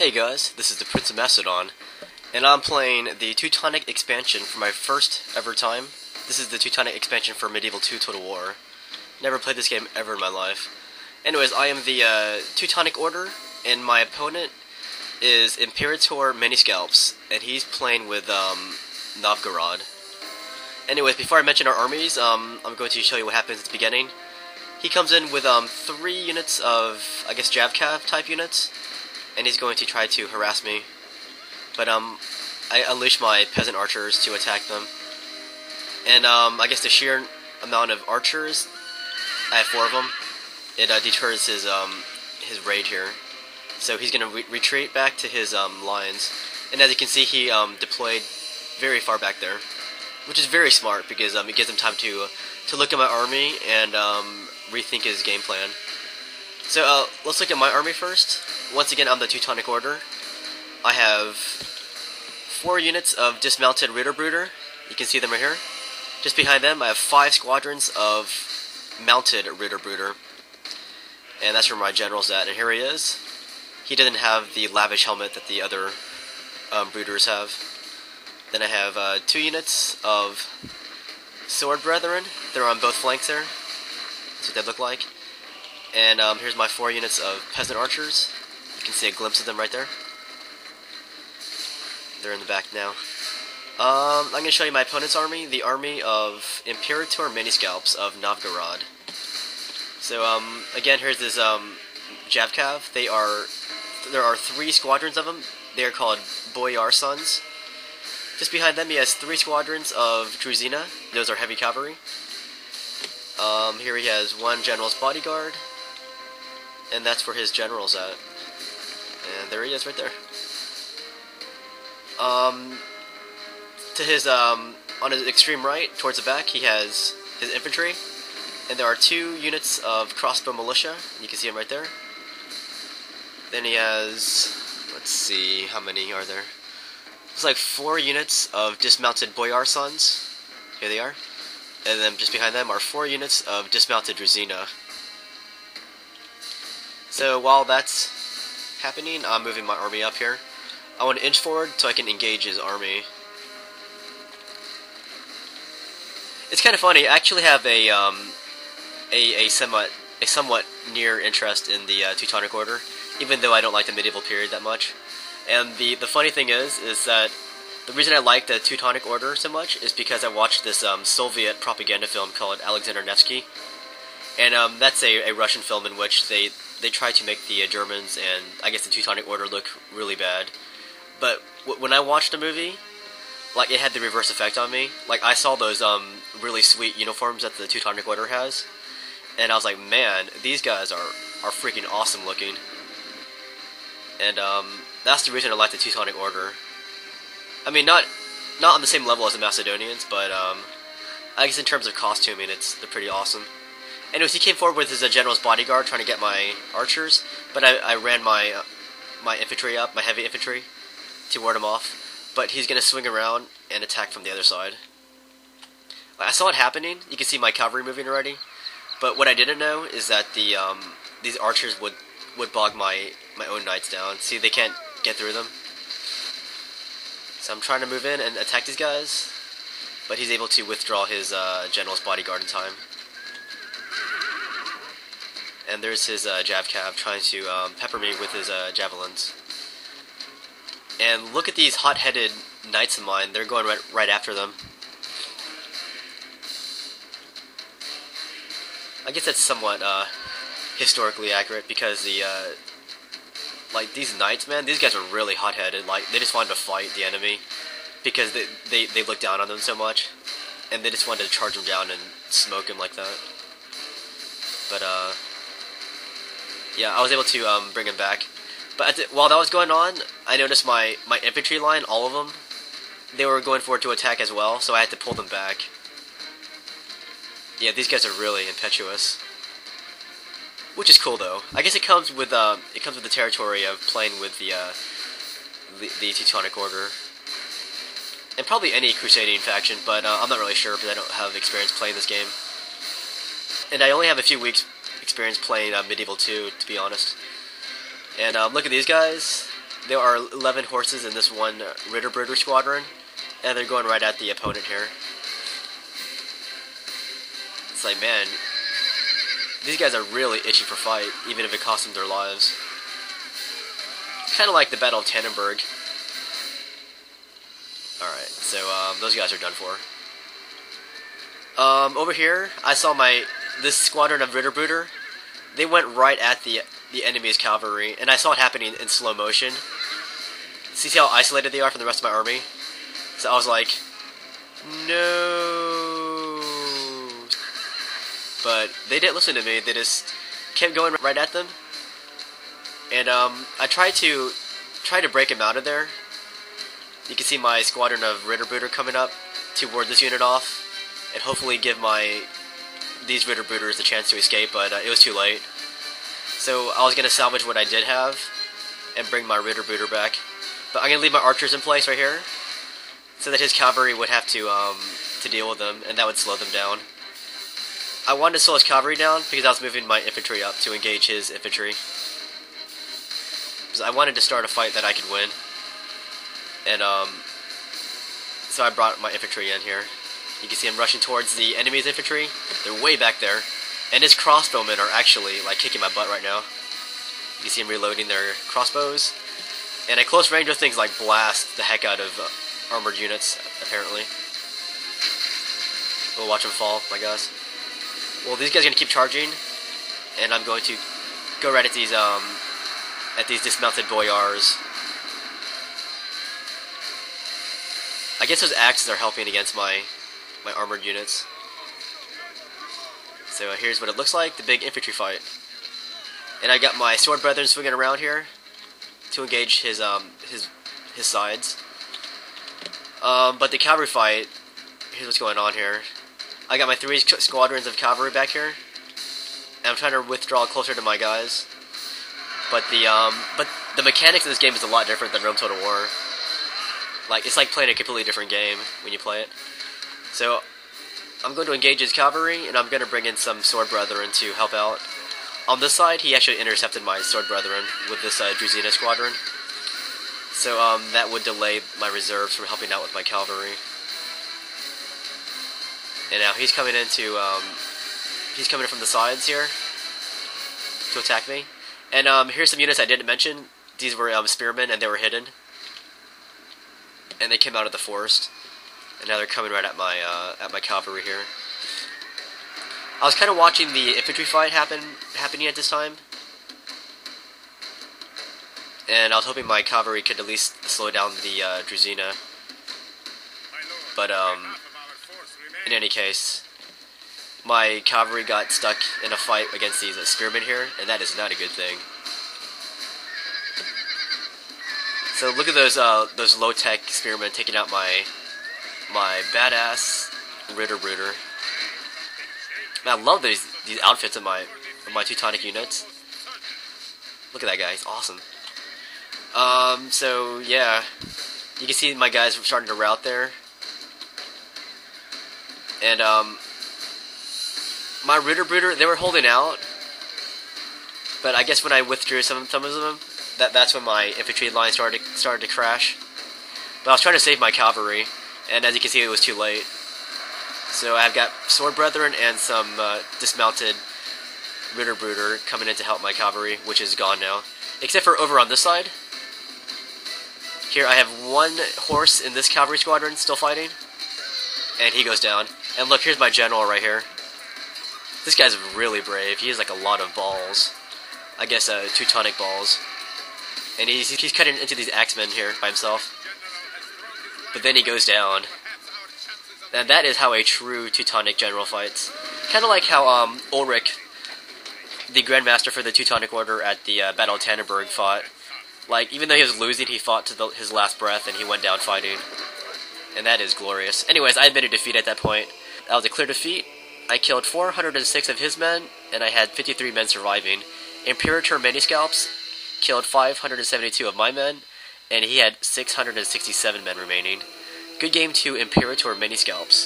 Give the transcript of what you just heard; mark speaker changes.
Speaker 1: Hey guys, this is the Prince of Macedon, and I'm playing the Teutonic Expansion for my first ever time. This is the Teutonic Expansion for Medieval 2 Total War. Never played this game ever in my life. Anyways, I am the Teutonic Order, and my opponent is Imperator Many Scalps, and he's playing with Novgorod. Anyways, before I mention our armies, I'm going to show you what happens at the beginning. He comes in with 3 units of, I guess, Javcav type units, and he's going to try to harass me. But I unleash my peasant archers to attack them. And I guess the sheer amount of archers, I have 4 of them, it deters his raid here. So he's going to retreat back to his lines. And as you can see, he deployed very far back there, which is very smart because it gives him time to look at my army and rethink his game plan. So let's look at my army first. Once again, I'm the Teutonic Order. I have 4 units of dismounted Ritterbrüder. You can see them right here. Just behind them, I have 5 squadrons of mounted Ritterbrüder. And that's where my general's at. And here he is. He doesn't have the lavish helmet that the other Brüders have. Then I have 2 units of Sword Brethren. They're on both flanks there. That's what they look like. And here's my 4 units of peasant archers. You can see a glimpse of them right there. They're in the back now. I'm going to show you my opponent's army, the army of Imperator Many Scalps of Novgorod. So again, here's this Javcav. There are 3 squadrons of them. They are called Boyar Sons. Just behind them, he has 3 squadrons of Druzina. Those are heavy cavalry. Here he has 1 general's bodyguard, and that's where his general's at. And there he is, right there. To his on his extreme right, towards the back, he has his infantry, and there are 2 units of crossbow militia. You can see them right there. Then he has, let's see, how many are there? It's like 4 units of dismounted Boyar Sons. Here they are. And then just behind them are 4 units of dismounted Druzina. So while that's happening, I'm moving my army up here. I want to inch forward so I can engage his army. It's kind of funny. I actually have a somewhat near interest in the Teutonic Order, even though I don't like the medieval period that much. And the funny thing is that the reason I like the Teutonic Order so much is because I watched this Soviet propaganda film called Alexander Nevsky, and that's a Russian film in which they try to make the Germans and I guess the Teutonic Order look really bad. But when I watched the movie, like, it had the reverse effect on me. Like, I saw those really sweet uniforms that the Teutonic Order has, and I was like, man, these guys are freaking awesome looking. And that's the reason I like the Teutonic Order. I mean, not on the same level as the Macedonians, but I guess in terms of costuming, they're pretty awesome. Anyways, he came forward with his general's bodyguard trying to get my archers, but I ran my infantry up, my heavy infantry, to ward him off. But he's going to swing around and attack from the other side. I saw it happening. You can see my cavalry moving already. But what I didn't know is that these archers would bog my own knights down. See, they can't get through them. So I'm trying to move in and attack these guys, but he's able to withdraw his general's bodyguard in time. And there's his Javcav trying to pepper me with his javelins. And look at these hot-headed knights of mine. They're going right after them. I guess that's somewhat historically accurate because like, these knights, man, these guys are really hot-headed. Like, they just wanted to fight the enemy because they looked down on them so much, and they just wanted to charge them down and smoke him like that. But yeah, I was able to bring him back. But while that was going on, I noticed my infantry line, all of them, they were going forward to attack as well, so I had to pull them back. Yeah, these guys are really impetuous. Which is cool, though. I guess it comes with the territory of playing with the Teutonic Order, and probably any crusading faction. But I'm not really sure because I don't have experience playing this game, and I only have a few weeks experience playing Medieval 2, to be honest. And look at these guys. there are 11 horses in this one Ritterbrüder squadron, and they're going right at the opponent here. It's like, man, these guys are really itchy for fight, even if it costs them their lives. Kind of like the Battle of Tannenberg. Alright, so those guys are done for. Over here, I saw this squadron of Ritterbrüder. They went right at the enemy's cavalry, and I saw it happening in slow motion. See how isolated they are from the rest of my army? So I was like, no. But they didn't listen to me. They just kept going right at them. And I tried to break him out of there. You can see my squadron of Ritterbrüder coming up to ward this unit off, and hopefully give these Ritterbrüders a chance to escape, but it was too late. So I was going to salvage what I did have and bring my Ritterbrüder back. But I'm going to leave my archers in place right here, so that his cavalry would have to deal with them, and that would slow them down. I wanted to slow his cavalry down because I was moving my infantry up to engage his infantry. Because I wanted to start a fight that I could win. And so I brought my infantry in here. You can see I'm rushing towards the enemy's infantry. They're way back there. And his crossbowmen are actually like kicking my butt right now. You can see them reloading their crossbows. And at close range, those things like blast the heck out of armored units, apparently. We'll watch them fall, my guys. Well, these guys are going to keep charging. And I'm going to go right at these dismounted boyars. I guess those axes are helping against my armored units. So here's what it looks like, the big infantry fight. And I got my sword brethren swinging around here to engage his sides. But the cavalry fight, here's what's going on here. I got my 3 squadrons of cavalry back here, and I'm trying to withdraw closer to my guys. But the mechanics of this game is a lot different than Rome Total War. Like, it's like playing a completely different game when you play it. So I'm going to engage his cavalry, and I'm going to bring in some sword brethren to help out. On this side, he actually intercepted my sword brethren with this Druzina squadron. So that would delay my reserves from helping out with my cavalry. And now he's coming in from the sides here to attack me. And here's some units I didn't mention. These were spearmen, and they were hidden. And they came out of the forest. And now they're coming right at my cavalry here. I was kind of watching the infantry fight happening at this time. And I was hoping my cavalry could at least slow down the Druzina. But in any case, my cavalry got stuck in a fight against these spearmen here, and that is not a good thing. So look at those low-tech spearmen taking out my badass Ritterbrüder. Man, I love these outfits of my Teutonic units. Look at that guy, he's awesome. So yeah, you can see my guys starting to rout there. And my Ritterbrüder, they were holding out, but I guess when I withdrew some of them, that's when my infantry line started to crash. But I was trying to save my cavalry, and as you can see, it was too late. So I've got sword brethren and some dismounted Ritterbrüder coming in to help my cavalry, which is gone now. Except for over on this side. Here I have 1 horse in this cavalry squadron still fighting, and he goes down. And look, here's my general right here. This guy's really brave. He has like a lot of balls. I guess Teutonic balls. And he's cutting into these axemen here by himself. But then he goes down. And that is how a true Teutonic general fights. Kind of like how Ulrich, the Grandmaster for the Teutonic Order at the Battle of Tannenberg, fought. Like, even though he was losing, he fought to his last breath, and he went down fighting. And that is glorious. Anyways, I admitted defeat at that point. That was a clear defeat. I killed 406 of his men, and I had 53 men surviving. Imperator Maniscalps killed 572 of my men, and he had 667 men remaining. Good game to Imperator Maniscalps.